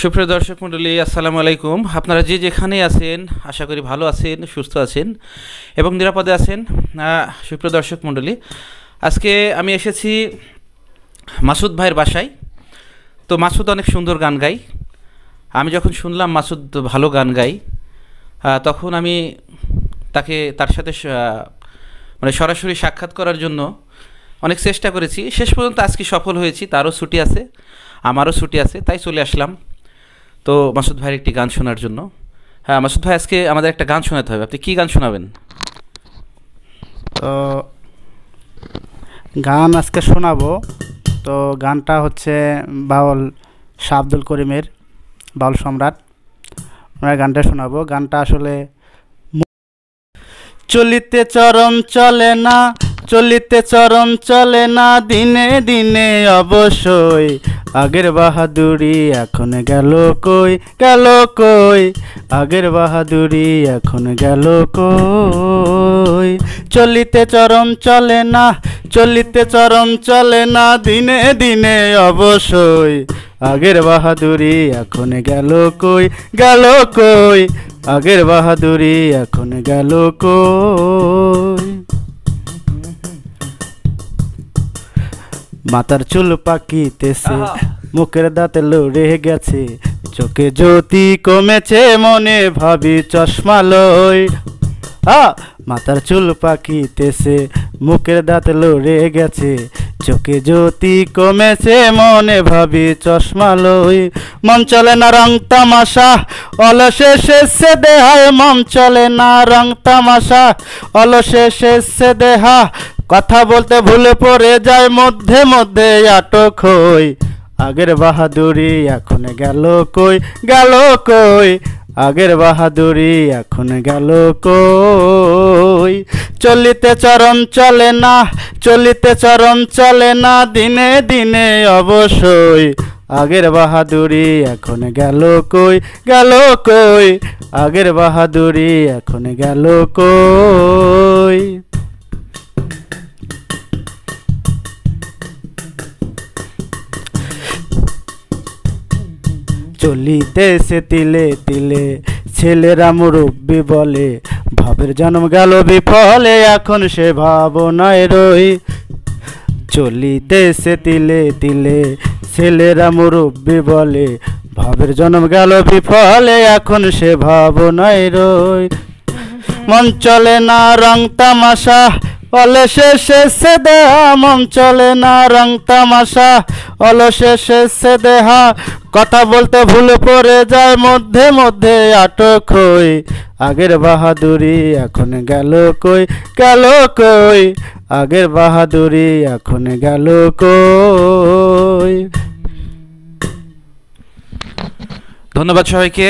সুপ্রিয় দর্শক মণ্ডলী, আসসালামু আলাইকুম। আপনারা যে যেখানেই আছেন আশা করি ভালো আছেন, সুস্থ আছেন এবং নিরাপদে আছেন। সুপ্রিয় দর্শক মণ্ডলী, আজকে আমি এসেছি মাসুদ ভাইয়ের বাসায়। তো মাসুদ অনেক সুন্দর গান গায়। আমি যখন শুনলাম মাসুদ ভালো গান গায়, তখন আমি তার সাথে মানে সরাসরি সাক্ষাৎ করার জন্য অনেক চেষ্টা করেছি। শেষ পর্যন্ত আজকে সফল হয়েছি। তারও ছুটি আছে, আমারও ছুটি আছে, তাই চলে আসলাম তো মাসুদ ভাইয়ের একটি গান শোনার জন্য। হ্যাঁ মাসুদ ভাই, আজকে আমাদের একটা গান শোনাতে হবে। আপনি কী গান শোনাবেন? তো গান আজকে শোনাবো। তো গানটা হচ্ছে বাউল শাহ আব্দুল করিমের, বাউল সম্রাট। আমরা গানটা শোনাবো। গানটা আসলে চলিতে চরণ চলে না, চলিতে চরণ চলে না, দিনে দিনে অবশ্যই আগের বাহাদুরি এখন গেল কই, গেল কই, আগের বাহাদুরি এখন গেল কই। চলিতে চরণ চলে না, চলিতে চরণ চলে না, দিনে দিনে অবশ্যই আগের বাহাদুরি এখন গেল কই, গেল কই, আগের বাহাদুরি এখন গেল কই। মাথার চুল পাকিতেছে, মুখের দাঁতে লড়ে গেছে, চোখে জ্যোতি কমেছে, মনে ভাবি চশমা লই। মাথার চুল পাকিতেছে, মুখের দাঁত লড়ে গেছে, চোখে জ্যোতি কমেছে, মনে ভাবি চশমা লই। মন চলে না রং তামাশা, অলসে শেষে দেহায়, মন চলে না রং তামাশা, অলসে শেষে দেহা, কথা বলতে ভুলে পড়ে যায়, মধ্যে মধ্যে আটক হই, আগের বাহাদুরি এখন গেল কই, গেল কই, আগের বাহাদুরি এখন গেল কই। চলিতে চরণ চলে না, চলিতে চরণ চলে না, দিনে দিনে অবশ্যই আগের বাহাদুরি এখন গেল কই, গেল কই, আগের বাহাদুরি এখন গেল কই। চলিতেছে তিলে তিলে, ছেলেরা মুরব্বি বলে, ভাবের জন্ম গেল বিফলে, এখন সে ভাবনায় রই। চলিতেছে তিলে তিলে, ছেলেরা মুরব্বি বলে, ভাবের জন্ম গেল বিফলে, এখন সে ভাবনায় রই। মন চলে না রং তামাশা, অলসে শেষে দেহা, মন চলে না রং তামাশা, অলসে শেষে দেহা, কথা বলতে ভুলে পড়ে যায়, মধ্যে মধ্যে আটক হই, আগের বাহাদুরি এখন গেল কই, গেল কই, আগের বাহাদুরি এখন গেল কই। ধন্যবাদ সবাইকে।